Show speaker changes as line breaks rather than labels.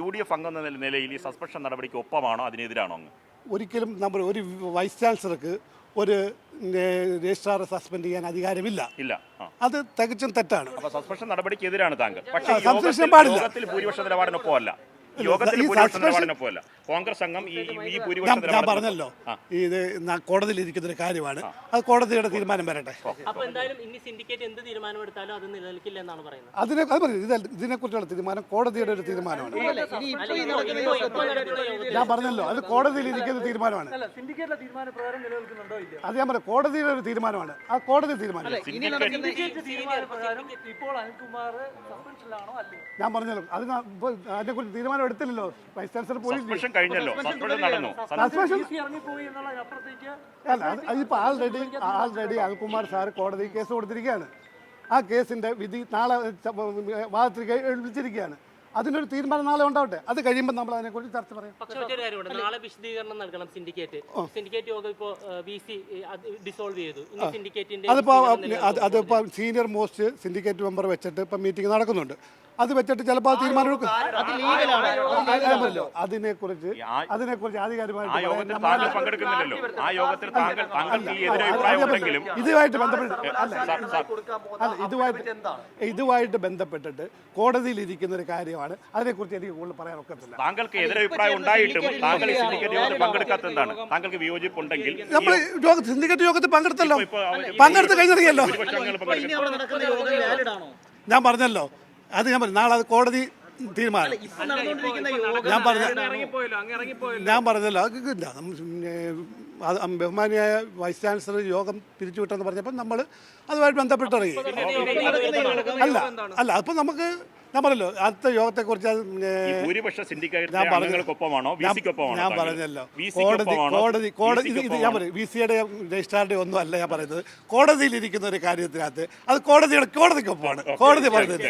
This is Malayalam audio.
UDF അംഗം എന്ന നിലയിൽ ഈ സസ്പെൻഷൻ നടപടിക്ക് ഒപ്പമാണോ അതിനെതിരാണോ അങ്ങ്?
ഒരിക്കലും നമ്മൾ ഒരു വൈസ് ചാൻസലർക്ക് ഒരു രജിസ്ട്രാറെ സസ്പെൻഡ് ചെയ്യാൻ അധികാരമില്ല.
ഇല്ല.
അത് തികച്ചും തെറ്റാണ്.
അപ്പോൾ സസ്പെൻഷൻ നടപടിക്ക് എതിരാണ് താങ്കൾ. പക്ഷേ
സസ്പെൻഷൻ പാടില്ല.
യോഗത്തിൽ ഭൂരിപക്ഷ നിലപാടിനൊപ്പമല്ല. യോഗത്തിൽ ഭൂരിപക്ഷ നിലപാടിനൊപ്പമല്ല. കോൺഗ്രസ് അംഗം ഈ ഭൂരിപക്ഷ
ഞാൻ പറഞ്ഞല്ലോ, ഇത് കോടതിയിൽ ഇരിക്കുന്ന ഒരു കാര്യമാണ്. അത് കോടതിയുടെ തീരുമാനം വരട്ടെ.
അപ്പോൾ എന്തായാലും ഇനി സിൻഡിക്കേറ്റ് എന്ത് തീരുമാനമെടുത്താലും അത് നിലനിൽക്കില്ല എന്നാണ് പറയുന്നത്.
ഇതിനെക്കുറിച്ചുള്ള തീരുമാനം കോടതിയുടെ ഒരു തീരുമാനമാണ്. ഞാൻ പറഞ്ഞല്ലോ, അത് കോടതിയിൽ ഇരിക്കുന്ന തീരുമാനമാണ്. അത് ഞാൻ പറയാം, കോടതിയുടെ ഒരു തീരുമാനമാണ്. ആ കോടതി തീരുമാനം. ഞാൻ പറഞ്ഞല്ലോ, അതിനെക്കുറിച്ച് തീരുമാനം എടുത്തില്ലല്ലോ. വൈസ് ചാൻസലർ പോയി
കഴിഞ്ഞല്ലോ. നടന്നു.
അതിപ്പോൾ ആൾറെഡി അനിൽകുമാർ സാർ കോടതി കേസ് കൊടുത്തിരിക്കുകയാണ്. ആ കേസിന്റെ വിധി നാളെ വാദത്തിൽ എഴുതിച്ചിരിക്കുകയാണ്. അതിനൊരു തീരുമാനം നാളെ ഉണ്ടാവട്ടെ. അത് കഴിയുമ്പോൾ നമ്മൾ അതിനെക്കുറിച്ച് ചർച്ച പറയാം.
പക്ഷേ ഒരു കാര്യമുണ്ട്, നാളെ വിശദീകരണം നൽകണം സിൻഡിക്കേറ്റ് യോഗം ഇപ്പോൾ VC ഡിസോൾവ് ചെയ്തു. സിൻഡിക്കേറ്റിന്റെ
അതിപ്പോൾ സീനിയർ മോസ്റ്റ് സിൻഡിക്കേറ്റ് മെമ്പർ വെച്ചിട്ട് ഇപ്പം മീറ്റിംഗ് നടക്കുന്നുണ്ട്. അത് വെച്ചിട്ട് ചിലപ്പോൾ തീരുമാനം എടുക്കും. അതിനെക്കുറിച്ച് ഇതുമായിട്ട് ബന്ധപ്പെട്ടിട്ട് കോടതിയിൽ ഇരിക്കുന്ന ഒരു കാര്യമാണ്. അതിനെക്കുറിച്ച് എനിക്ക് കൂടുതൽ പറയാൻ ഒക്കത്തില്ല.
താങ്കൾക്ക് എതിരഭിപ്രായം ഉണ്ടായിട്ടും താങ്കൾ പങ്കെടുക്കാത്തതാണ്. താങ്കൾക്ക് വിയോജിപ്പുണ്ടെങ്കിൽ
നമ്മൾ സിൻഡിക്കേറ്റ് യോഗത്തിൽ പങ്കെടുത്തല്ലോ, പങ്കെടുത്ത് കഴിഞ്ഞിറങ്ങിയല്ലോ. ഞാൻ പറഞ്ഞല്ലോ, അത് ഞാൻ പറഞ്ഞു, നാളെ അത് കോടതി തീരുമാനം. ഞാൻ പറഞ്ഞല്ലോ, ബഹുമാനിയായ വൈസ് ചാൻസലർ യോഗം പിരിച്ചുവിട്ടെന്ന് പറഞ്ഞപ്പോൾ നമ്മൾ അതുമായിട്ട് ബന്ധപ്പെട്ടിറങ്ങി. അല്ല അപ്പോൾ നമുക്ക് ഞാൻ പറഞ്ഞല്ലോ, അടുത്ത യോഗത്തെക്കുറിച്ച് ഞാൻ പറഞ്ഞല്ലോ, കോടതി ഞാൻ പറയും VC-യുടെ രജിസ്ട്രാറുടെ ഒന്നും അല്ല ഞാൻ പറയുന്നത്. കോടതിയിൽ ഇരിക്കുന്ന ഒരു കാര്യത്തിനകത്ത് അത് കോടതിക്കൊപ്പമാണ്. കോടതി പറയുന്നത്